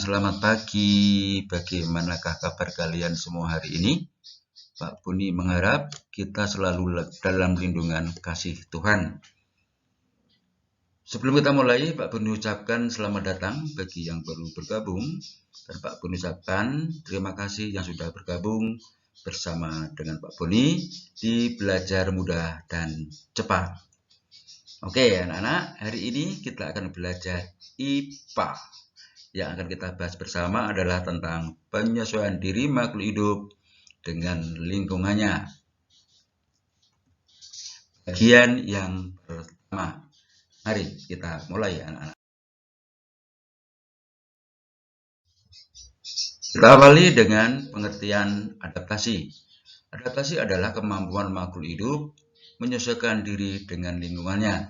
selamat pagi. Bagaimanakah kabar kalian semua hari ini? Pak Buni mengharap kita selalu dalam lindungan kasih Tuhan. Sebelum kita mulai, Pak Buni ucapkan selamat datang bagi yang baru bergabung. Dan Pak Buni ucapkan terima kasih yang sudah bergabung bersama dengan Pak Buni di Belajar Mudah dan Cepat. Oke, anak-anak, hari ini kita akan belajar IPA. Yang akan kita bahas bersama adalah tentang penyesuaian diri makhluk hidup dengan lingkungannya. Bagian yang pertama. Mari kita mulai, anak-anak. Kita awali dengan pengertian adaptasi. Adaptasi adalah kemampuan makhluk hidup menyesuaikan diri dengan lingkungannya.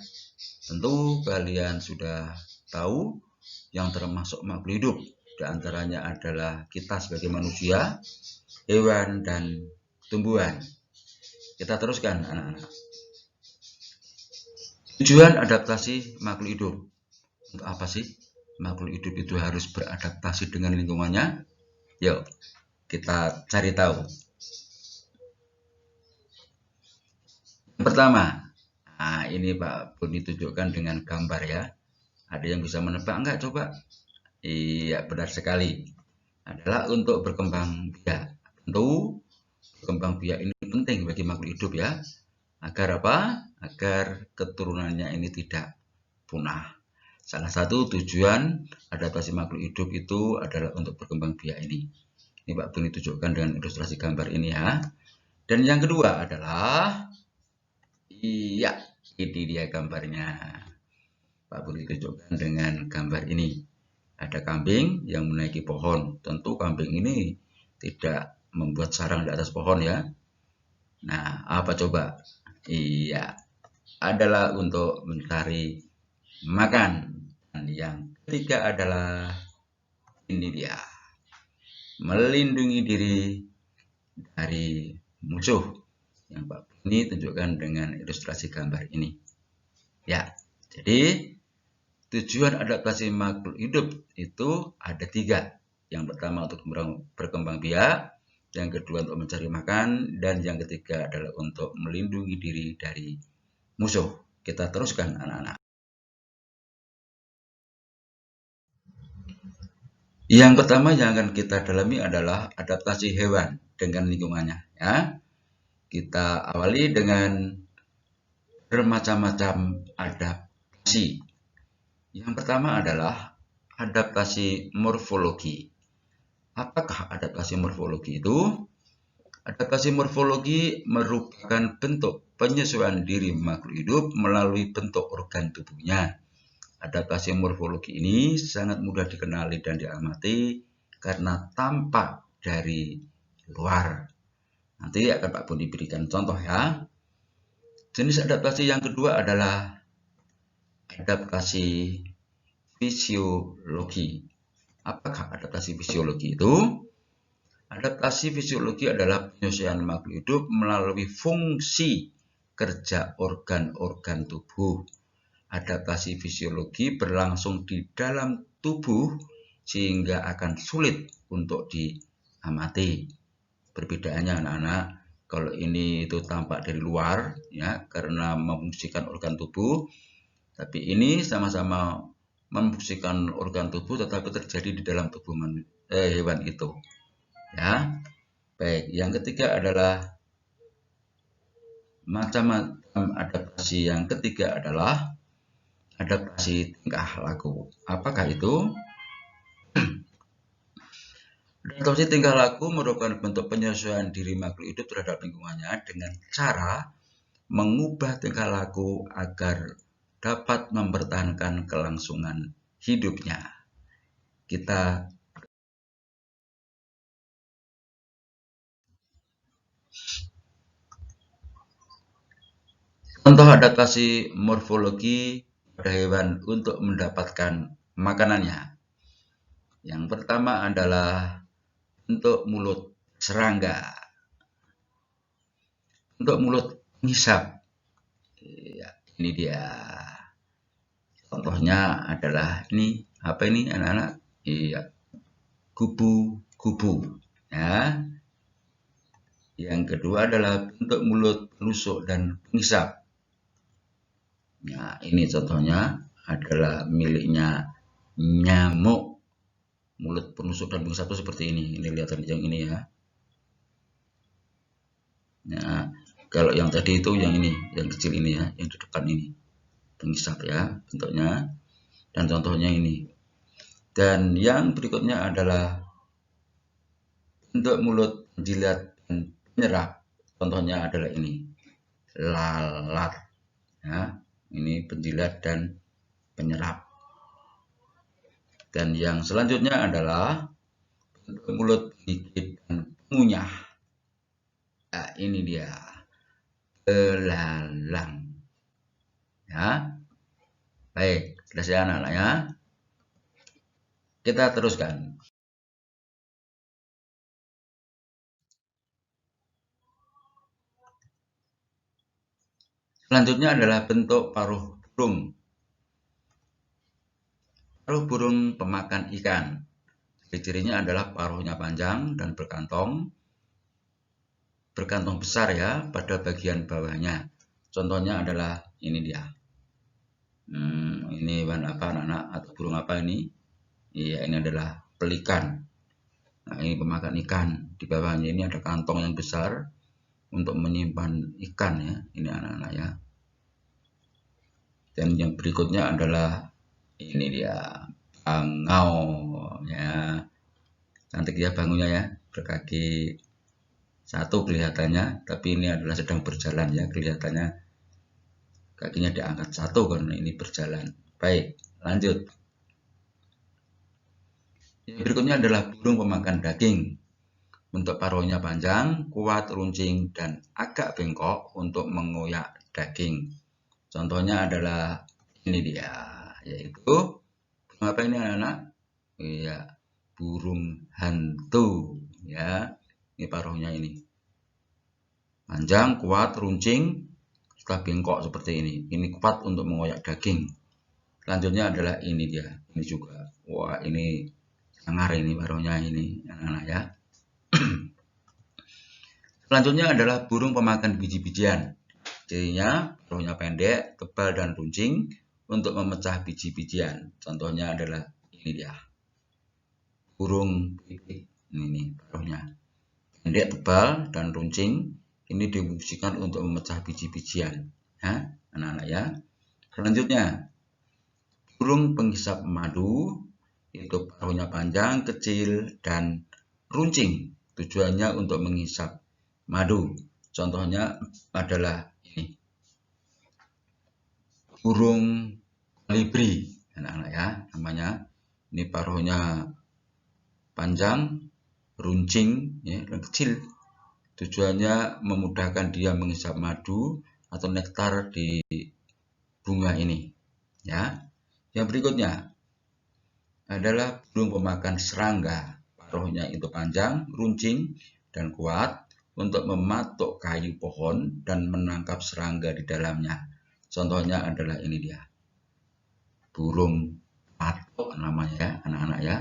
Tentu kalian sudah tahu yang termasuk makhluk hidup. Di antaranya adalah kita sebagai manusia, hewan, dan tumbuhan. Kita teruskan, anak-anak. Tujuan adaptasi makhluk hidup. Untuk apa sih makhluk hidup itu harus beradaptasi dengan lingkungannya? Yuk, kita cari tahu. Yang pertama, nah ini Pak Buni tunjukkan dengan gambar ya. Ada yang bisa menebak enggak coba? Iya, benar sekali. Adalah untuk berkembang biak. Tentu berkembang biak ini penting bagi makhluk hidup ya. Agar apa? Agar keturunannya ini tidak punah. Salah satu tujuan adaptasi makhluk hidup itu adalah untuk berkembang biak ini. Ini Pak Buni tunjukkan dengan ilustrasi gambar ini ya. Dan yang kedua adalah, iya, ini dia gambarnya. Pak Buni tunjukkan dengan gambar ini. Ada kambing yang menaiki pohon. Tentu kambing ini tidak membuat sarang di atas pohon ya. Nah, apa coba? Iya, adalah untuk mencari makan. Dan yang ketiga adalah ini dia, melindungi diri dari musuh. Yang Pak Buni tunjukkan dengan ilustrasi gambar ini. Ya, jadi tujuan adaptasi makhluk hidup itu ada 3. Yang pertama untuk berkembang biak, yang kedua untuk mencari makan, dan yang ketiga adalah untuk melindungi diri dari musuh. Kita teruskan, anak-anak. Yang pertama yang akan kita dalami adalah adaptasi hewan dengan lingkungannya. Ya, kita awali dengan bermacam-macam adaptasi. Yang pertama adalah adaptasi morfologi. Apakah adaptasi morfologi itu? Adaptasi morfologi merupakan bentuk penyesuaian diri makhluk hidup melalui bentuk organ tubuhnya. Adaptasi morfologi ini sangat mudah dikenali dan diamati karena tampak dari luar. Nanti akan Pak Buni berikan contoh ya. Jenis adaptasi yang kedua adalah adaptasi fisiologi. Apakah adaptasi fisiologi itu? Adaptasi fisiologi adalah penyesuaian makhluk hidup melalui fungsi kerja organ-organ tubuh. Adaptasi fisiologi berlangsung di dalam tubuh sehingga akan sulit untuk diamati. Perbedaannya anak-anak, kalau ini itu tampak dari luar ya karena memfungsikan organ tubuh, tapi ini sama-sama memfungsikan organ tubuh tetapi terjadi di dalam tubuh hewan itu. Ya. Baik, yang ketiga adalah macam-macam adaptasi. Yang ketiga adalah adaptasi tingkah laku. Apakah itu? Adaptasi tingkah laku merupakan bentuk penyesuaian diri makhluk hidup terhadap lingkungannya dengan cara mengubah tingkah laku agar dapat mempertahankan kelangsungan hidupnya. Kita contoh adaptasi morfologi pada hewan untuk mendapatkan makanannya. Yang pertama adalah bentuk mulut serangga. Bentuk mulut ngisap. Ya, ini dia. Contohnya adalah ini. Apa ini anak-anak? Iya, kupu-kupu. Ya. Yang kedua adalah bentuk mulut penusuk dan pengisap. Nah, ini contohnya adalah miliknya nyamuk. Mulut penusuk dan pengisap itu seperti ini. Ini lihat yang ini ya. Nah, kalau yang tadi itu yang ini, yang kecil ini ya, yang di depan ini. Pengisap ya bentuknya. Dan contohnya ini. Dan yang berikutnya adalah bentuk mulut penjilat dan penyerap. Contohnya adalah ini. Lalat. Ya, ini penjilat dan penyerap. Dan yang selanjutnya adalah bentuk mulut penggigit dan pengunyah. Nah, ini dia. Belalang. Ya. Baik, selesai anak-anak ya. Kita teruskan. Selanjutnya adalah bentuk paruh burung. Paruh burung pemakan ikan. Ciri-cirinya adalah paruhnya panjang dan berkantong besar ya pada bagian bawahnya. Contohnya adalah ini dia. Ini hewan apa anak-anak atau burung apa ini? Iya, ini adalah pelikan. Nah, ini pemakan ikan. Di bawahnya ini ada kantong yang besar untuk menyimpan ikan ya. Ini anak-anak ya. Dan yang berikutnya adalah ini dia bangau ya. Cantik ya bangunya ya, berkaki satu kelihatannya, tapi ini adalah sedang berjalan ya, kelihatannya kakinya diangkat satu karena ini berjalan. Baik, lanjut. Yang berikutnya adalah burung pemakan daging. Bentuk paruhnya panjang, kuat, runcing, dan agak bengkok untuk mengoyak daging. Contohnya adalah ini dia, yaitu burung apa ini anak-anak? Iya, burung hantu ya. Ini paruhnya ini. Panjang, kuat, runcing, setelah bengkok seperti ini. Ini kuat untuk mengoyak daging. Selanjutnya adalah ini dia. Ini juga. Wah, ini sangar ini paruhnya ini anak-anak ya. Selanjutnya adalah burung pemakan biji-bijian. Cirinya paruhnya pendek, tebal, dan runcing untuk memecah biji-bijian. Contohnya adalah ini dia. Burung pipik. Ini paruhnya. Pendek, tebal, dan runcing. Ini difungsikan untuk memecah biji-bijian. Ya, anak-anak ya. Selanjutnya, burung penghisap madu. Itu paruhnya panjang, kecil, dan runcing. Tujuannya untuk menghisap madu. Contohnya adalah ini. Burung kolibri, anak-anak ya, namanya. Ini paruhnya panjang, runcing, ya, dan kecil. Tujuannya memudahkan dia menghisap madu atau nektar di bunga ini. Ya. Yang berikutnya adalah burung pemakan serangga. Paruhnya itu panjang, runcing, dan kuat untuk mematuk kayu pohon dan menangkap serangga di dalamnya. Contohnya adalah ini dia. Burung patuk namanya ya, anak-anak ya.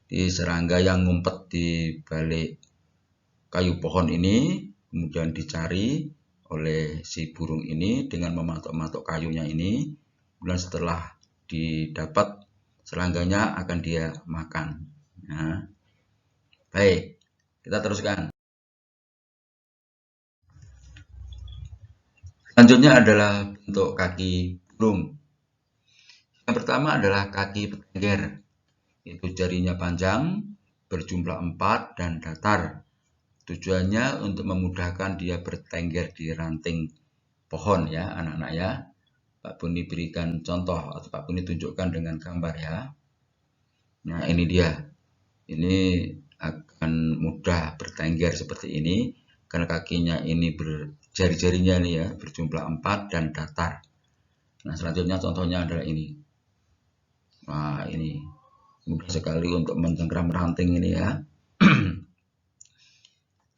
Di serangga yang ngumpet di balik kayu pohon ini, kemudian dicari oleh si burung ini dengan mematuk-matuk kayunya ini. Kemudian setelah didapat serangganya akan dia makan. Nah, baik, kita teruskan. Selanjutnya adalah bentuk kaki burung. Yang pertama adalah kaki petengger. Itu jarinya panjang, berjumlah 4 dan datar. Tujuannya untuk memudahkan dia bertengger di ranting pohon ya anak-anak ya. Pak Buni berikan contoh atau Pak Buni tunjukkan dengan gambar ya. Nah ini dia. Ini akan mudah bertengger seperti ini karena kakinya ini jari-jarinya nih ya berjumlah 4 dan datar. Nah selanjutnya contohnya adalah ini. Wah ini mudah sekali untuk mencengkram ranting ini ya.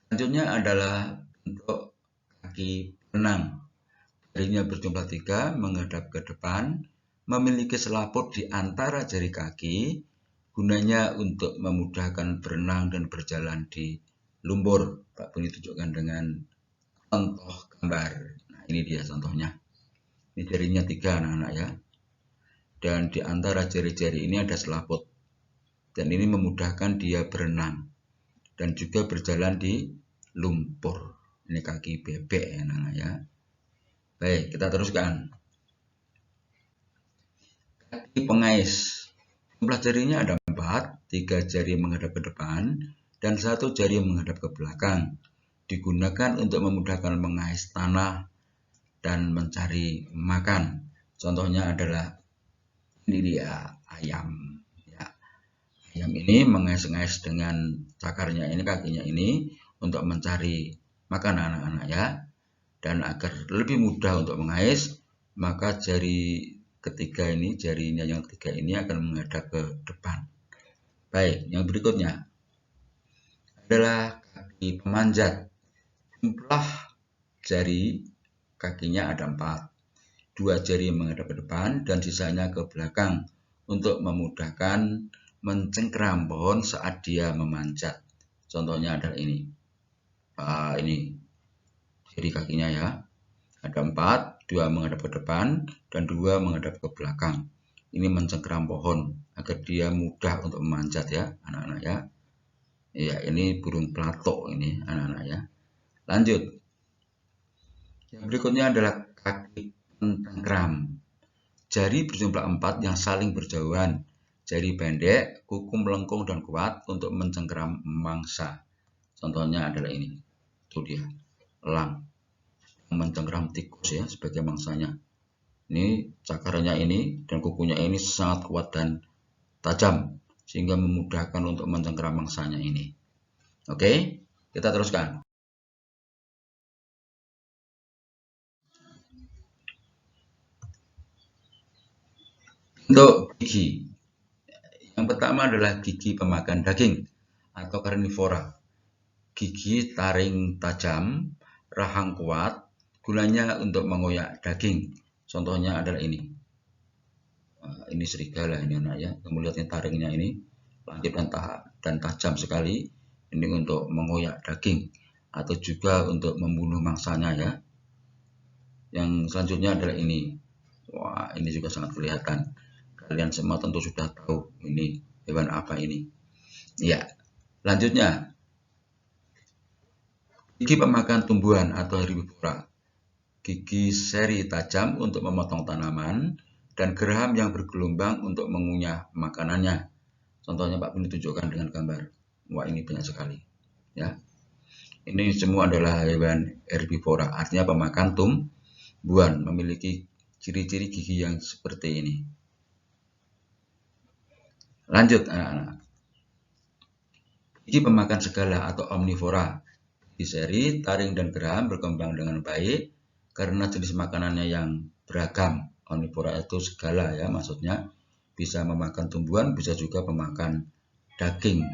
Selanjutnya adalah bentuk kaki benang. Jarinya berjumlah 3 menghadap ke depan, memiliki selaput di antara jari kaki, gunanya untuk memudahkan berenang dan berjalan di lumpur. Pak Boni tunjukkan dengan contoh gambar. Nah, ini dia contohnya. Ini jarinya 3 anak-anak ya. Dan di antara jari-jari ini ada selaput. Dan ini memudahkan dia berenang dan juga berjalan di lumpur. Ini kaki bebek ya anak-anak ya. Baik, kita teruskan. Kaki pengais. Jumlah jarinya ada 4, 3 jari menghadap ke depan dan 1 jari menghadap ke belakang. Digunakan untuk memudahkan mengais tanah dan mencari makan. Contohnya adalah ini dia ayam. Ya. Ayam ini mengais-ngais dengan cakarnya ini, kakinya ini untuk mencari makan anak-anak ya. Dan agar lebih mudah untuk mengais, maka jari ketiga ini, jarinya yang ketiga ini akan menghadap ke depan. Baik, yang berikutnya adalah kaki pemanjat. Jumlah jari kakinya ada 4. 2 jari menghadap ke depan dan sisanya ke belakang untuk memudahkan mencengkram pohon saat dia memanjat. Contohnya adalah ini. Ini jari kakinya ya. Ada 4, 2 menghadap ke depan dan 2 menghadap ke belakang. Ini mencengkram pohon agar dia mudah untuk memanjat ya, anak-anak ya. Ya, ini burung pelatuk ini, anak-anak ya. Lanjut. Yang berikutnya adalah kaki pencengkram. Jari berjumlah 4 yang saling berjauhan. Jari pendek, kuku melengkung dan kuat untuk mencengkram mangsa. Contohnya adalah ini. Itu dia, elang. Mencengkram tikus ya sebagai mangsanya. Ini cakarnya ini dan kukunya ini sangat kuat dan tajam sehingga memudahkan untuk mencengkram mangsanya ini. Oke, kita teruskan. Untuk gigi, yang pertama adalah gigi pemakan daging atau karnivora. Gigi taring tajam, rahang kuat, gunanya untuk mengoyak daging. Contohnya adalah ini. Ini serigala ini anak ya. Kamu lihatnya taringnya ini lancip dan tajam sekali. Ini untuk mengoyak daging atau juga untuk membunuh mangsanya ya. Yang selanjutnya adalah ini. Wah, ini juga sangat kelihatan. Kalian semua tentu sudah tahu ini hewan apa ini. Ya, lanjutnya. Gigi pemakan tumbuhan atau herbivora. Gigi seri tajam untuk memotong tanaman dan geraham yang bergelombang untuk mengunyah makanannya. Contohnya Pak Boni tunjukkan dengan gambar. Wah, ini banyak sekali. Ya, ini semua adalah hewan herbivora, artinya pemakan tumbuhan, memiliki ciri-ciri gigi yang seperti ini. Lanjut anak-anak. Gigi pemakan segala atau omnivora. Gigi seri, taring dan geraham berkembang dengan baik karena jenis makanannya yang beragam. Omnivora itu segala ya, maksudnya bisa memakan tumbuhan, bisa juga memakan daging.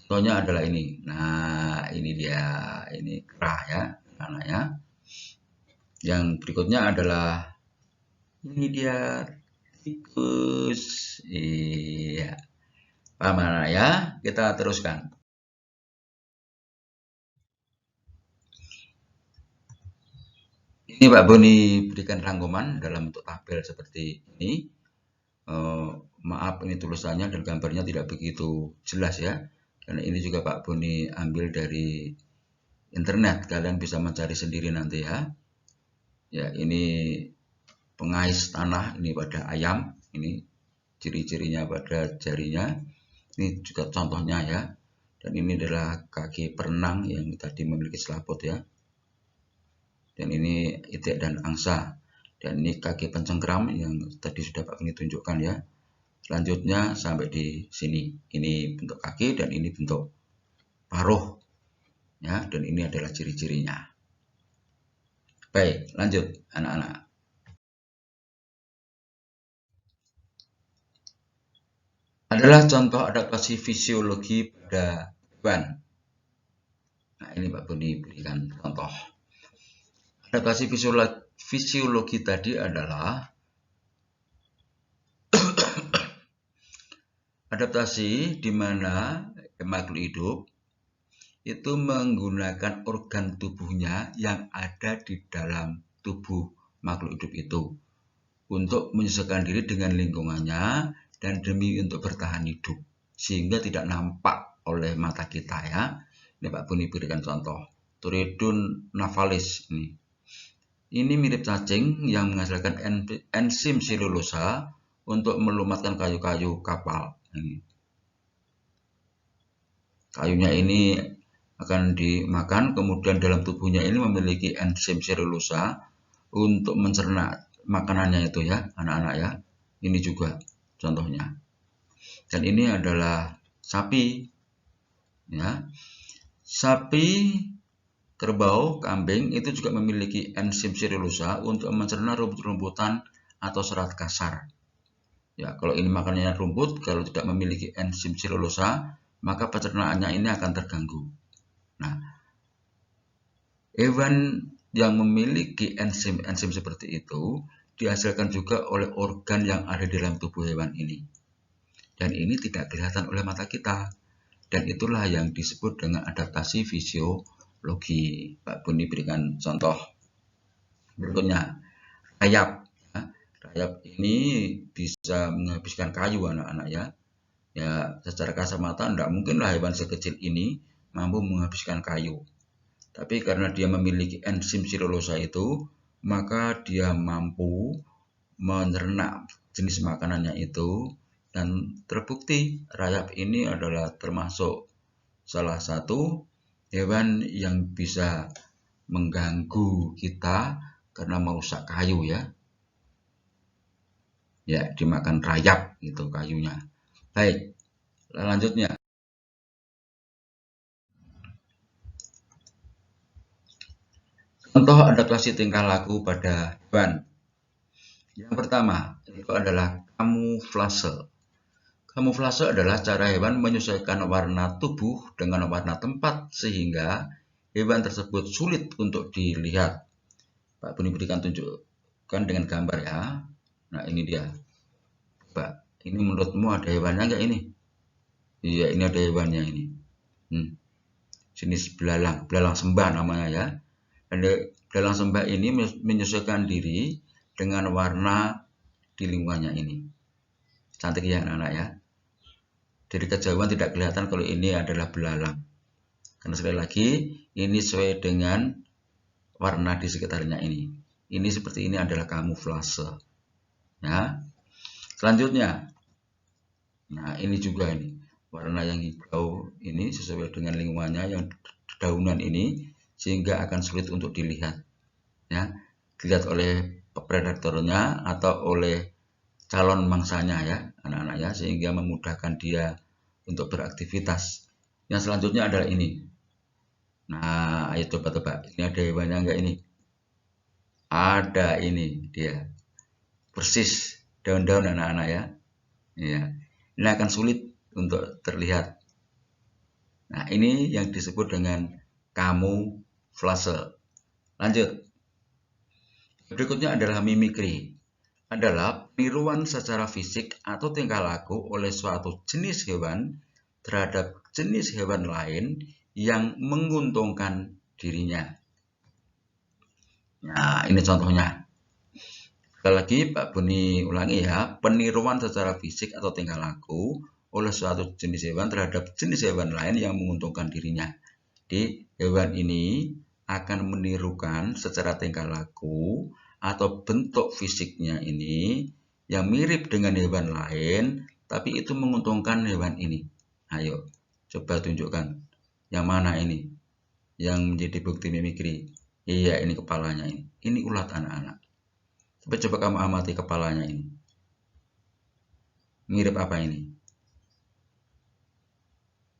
Contohnya adalah ini. Nah, ini dia, ini kera ya, anak ya. Yang berikutnya adalah ini dia tikus. Iya. Paham anak ya? Kita teruskan. Ini Pak Boni berikan rangkuman dalam bentuk tabel seperti ini. Maaf ini tulisannya dan gambarnya tidak begitu jelas ya. Karena ini juga Pak Boni ambil dari internet. Kalian bisa mencari sendiri nanti ya. Ya, ini pengais tanah ini pada ayam. Ini ciri-cirinya pada jarinya. Ini juga contohnya ya. Dan ini adalah kaki perenang yang tadi memiliki selaput ya. Dan ini itik dan angsa. Dan ini kaki pencengkram yang tadi sudah Pak Boni tunjukkan ya. Selanjutnya sampai di sini. Ini bentuk kaki dan ini bentuk paruh. Ya, dan ini adalah ciri-cirinya. Baik, lanjut anak-anak. Adalah contoh adaptasi fisiologi pada hewan. Nah, ini Pak Boni berikan contoh. Adaptasi fisiologi tadi adalah Adaptasi di mana makhluk hidup itu menggunakan organ tubuhnya yang ada di dalam tubuh makhluk hidup itu untuk menyesuaikan diri dengan lingkungannya dan demi untuk bertahan hidup sehingga tidak nampak oleh mata kita ya. Ini Pak Buni berikan contoh. Turidun navalis ini. Ini mirip cacing yang menghasilkan enzim selulosa untuk melumatkan kayu-kayu kapal. Kayunya ini akan dimakan, kemudian dalam tubuhnya ini memiliki enzim selulosa untuk mencerna makanannya itu ya, anak-anak ya. Ini juga contohnya. Dan ini adalah sapi, ya. Sapi, kerbau, kambing itu juga memiliki enzim selulosa untuk mencerna rumput-rumputan atau serat kasar. Ya, kalau ini makanannya rumput, kalau tidak memiliki enzim selulosa, maka pencernaannya ini akan terganggu. Nah, hewan yang memiliki enzim seperti itu dihasilkan juga oleh organ yang ada di dalam tubuh hewan ini. Dan ini tidak kelihatan oleh mata kita. Dan itulah yang disebut dengan adaptasi fisiologi. Pak Buni berikan contoh. Berikutnya, rayap. Rayap ini bisa menghabiskan kayu anak-anak ya. Ya, secara kasat mata tidak mungkinlah hewan sekecil ini mampu menghabiskan kayu. Tapi karena dia memiliki enzim selulosa itu, maka dia mampu mencerna jenis makanannya itu, dan terbukti rayap ini adalah termasuk salah satu hewan yang bisa mengganggu kita karena merusak kayu ya. Ya, dimakan rayap itu kayunya. Baik, selanjutnya. Contoh adaptasi tingkah laku pada hewan. Yang pertama, itu adalah kamuflase. Kamuflase adalah cara hewan menyesuaikan warna tubuh dengan warna tempat sehingga hewan tersebut sulit untuk dilihat. Pak Buni berikan tunjukkan dengan gambar ya. Nah ini dia. Pak, ini menurutmu ada hewannya nggak ini? Iya, ini ada hewannya ini. Jenis belalang sembah namanya ya. Dan belalang sembah ini menyesuaikan diri dengan warna di lingkungannya ini. Cantik ya anak-anak ya. Dari kejauhan tidak kelihatan kalau ini adalah belalang. Karena sekali lagi, ini sesuai dengan warna di sekitarnya ini. Ini seperti ini adalah kamuflase. Ya. Selanjutnya, nah ini juga ini. Warna yang hijau ini sesuai dengan lingkungannya yang daunan ini, sehingga akan sulit untuk dilihat. Ya. Dilihat oleh predatornya atau oleh calon mangsanya ya anak-anak ya, sehingga memudahkan dia untuk beraktivitas. Yang selanjutnya adalah ini. Nah, ayo coba tebak, ini ada hewannya enggak ini? Ada, ini dia. Persis daun-daun anak-anak ya. Ya. Ini akan sulit untuk terlihat. Nah, ini yang disebut dengan kamuflase. Lanjut. Berikutnya adalah mimikri. Adalah peniruan secara fisik atau tingkah laku oleh suatu jenis hewan terhadap jenis hewan lain yang menguntungkan dirinya. Nah, ini contohnya. Sekali lagi Pak Buni ulangi ya, peniruan secara fisik atau tingkah laku oleh suatu jenis hewan terhadap jenis hewan lain yang menguntungkan dirinya. Jadi, hewan ini akan menirukan secara tingkah laku atau bentuk fisiknya ini yang mirip dengan hewan lain, tapi itu menguntungkan hewan ini. Ayo, coba tunjukkan. Yang mana ini? Yang menjadi bukti mimikri. Iya, ini kepalanya ini. Ini ulat anak-anak. Coba kamu amati kepalanya ini. Mirip apa ini?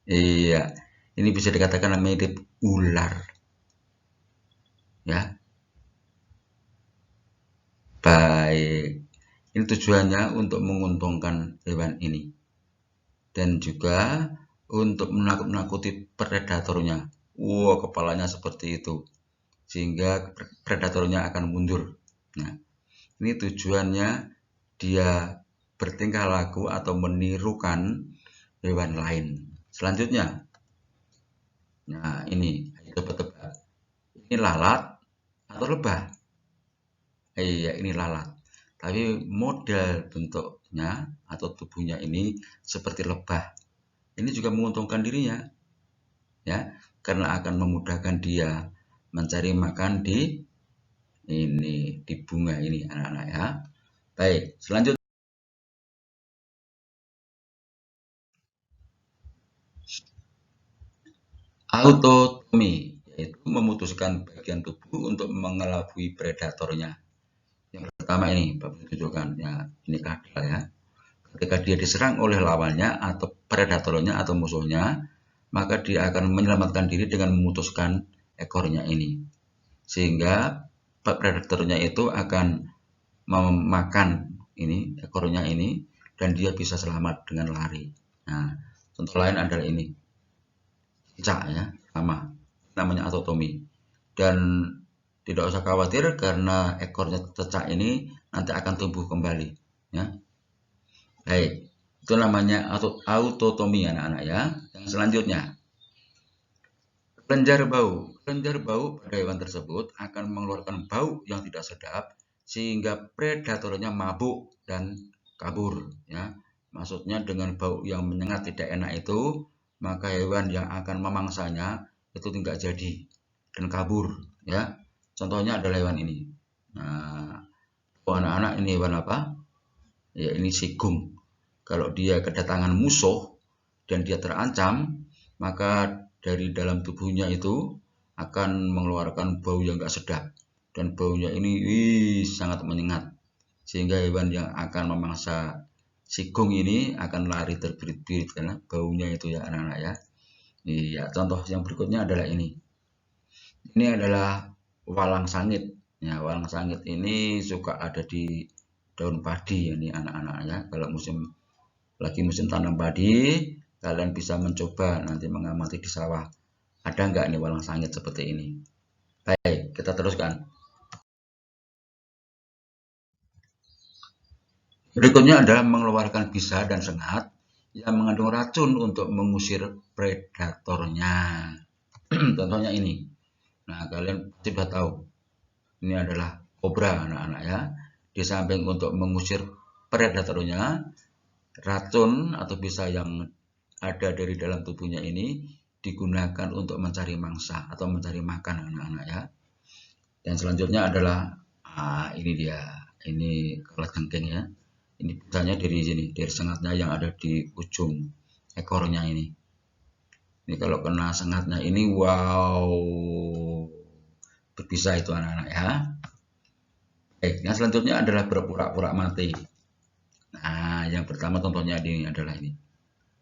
Iya, ini bisa dikatakan mirip ular. Ya. Baik, ini tujuannya untuk menguntungkan hewan ini dan juga untuk menakut-nakuti predatornya. Wow, kepalanya seperti itu sehingga predatornya akan mundur. Nah, ini tujuannya dia bertingkah laku atau menirukan hewan lain. Selanjutnya, nah ini tebak-tebak. Ini lalat atau lebah? Iya, ini lalat. Tapi model bentuknya atau tubuhnya ini seperti lebah. Ini juga menguntungkan dirinya, ya, karena akan memudahkan dia mencari makan di bunga ini, anak-anak ya. Baik, selanjutnya. Autotomi, yaitu memutuskan bagian tubuh untuk mengelabui predatornya. Yang pertama ini, Bapak tunjukkan ya, ini kadal ya. Ketika dia diserang oleh lawannya atau predatornya atau musuhnya, maka dia akan menyelamatkan diri dengan memutuskan ekornya ini. Sehingga predatornya itu akan memakan ini ekornya ini dan dia bisa selamat dengan lari. Nah, contoh lain adalah ini. Cicak ya, sama. Namanya autotomi. Dan tidak usah khawatir karena ekornya cecak ini nanti akan tumbuh kembali ya. Baik, itu namanya autotomi anak-anak ya. Yang selanjutnya, kelenjar bau. Kelenjar bau pada hewan tersebut akan mengeluarkan bau yang tidak sedap sehingga predatornya mabuk dan kabur ya. Maksudnya dengan bau yang menyengat tidak enak itu, maka hewan yang akan memangsanya itu tidak jadi dan kabur ya. Contohnya adalah hewan ini. Nah, anak-anak ini hewan apa? Ya, ini sigung. Kalau dia kedatangan musuh dan dia terancam, maka dari dalam tubuhnya itu akan mengeluarkan bau yang gak sedap. Dan baunya ini sangat menyengat. Sehingga hewan yang akan memangsa sigung ini akan lari terbirit-birit karena baunya itu ya anak-anak ya. Iya, contoh yang berikutnya adalah ini. Ini adalah walang sangit. Ya, walang sangit ini suka ada di daun padi ini anak-anak ya. Kalau lagi musim tanam padi, kalian bisa mencoba nanti mengamati di sawah. Ada nggak nih walang sangit seperti ini? Baik, kita teruskan. Berikutnya adalah mengeluarkan bisa dan sengat yang mengandung racun untuk mengusir predatornya. Contohnya ini. Nah, kalian sudah tahu. Ini adalah kobra anak-anak ya. Di samping untuk mengusir predatornya, racun atau bisa yang ada dari dalam tubuhnya ini digunakan untuk mencari mangsa atau mencari makan anak-anak ya. Dan selanjutnya adalah ini dia, ini kalajengking ya. Ini misalnya dari sini, dari sengatnya yang ada di ujung ekornya ini. Ini kalau kena sengatnya ini, wow, berbisa itu anak-anak ya. Baik, yang selanjutnya adalah berpura-pura mati. Nah, yang pertama contohnya ini adalah ini,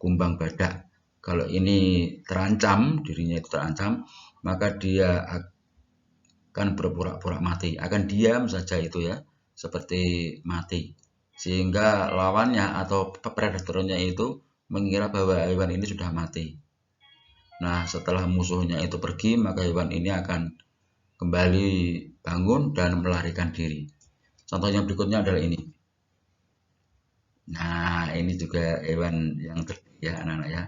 kumbang badak. Kalau ini terancam, dirinya itu terancam, maka dia akan berpura-pura mati, akan diam saja itu ya, seperti mati. Sehingga lawannya atau predatornya itu mengira bahwa hewan ini sudah mati. Nah, setelah musuhnya itu pergi, maka hewan ini akan kembali bangun dan melarikan diri. Contoh yang berikutnya adalah ini. Nah, ini juga hewan yang ya anak-anak ya.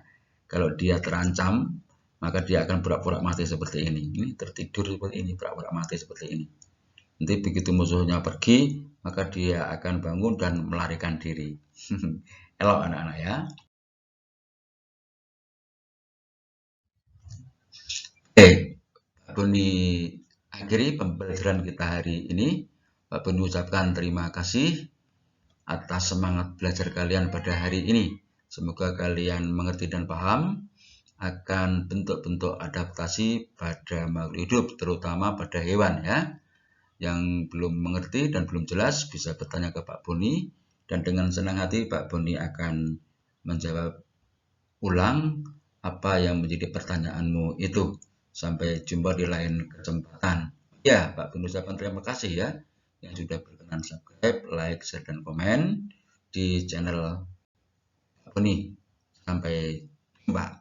Kalau dia terancam, maka dia akan pura-pura mati seperti ini. Ini tertidur seperti ini, pura-pura mati seperti ini. Nanti begitu musuhnya pergi, maka dia akan bangun dan melarikan diri. Elok anak-anak ya. Oke, Pak Boni akhiri pembelajaran kita hari ini. Pak Boni ucapkan terima kasih atas semangat belajar kalian pada hari ini. Semoga kalian mengerti dan paham akan bentuk-bentuk adaptasi pada makhluk hidup, terutama pada hewan ya. Yang belum mengerti dan belum jelas bisa bertanya ke Pak Boni, dan dengan senang hati Pak Boni akan menjawab ulang apa yang menjadi pertanyaanmu itu. Sampai jumpa di lain kesempatan. Ya, Pak Boni ucapkan terima kasih ya yang sudah berkenan subscribe, like, share, dan komen di channel Pak Boni. Sampai jumpa.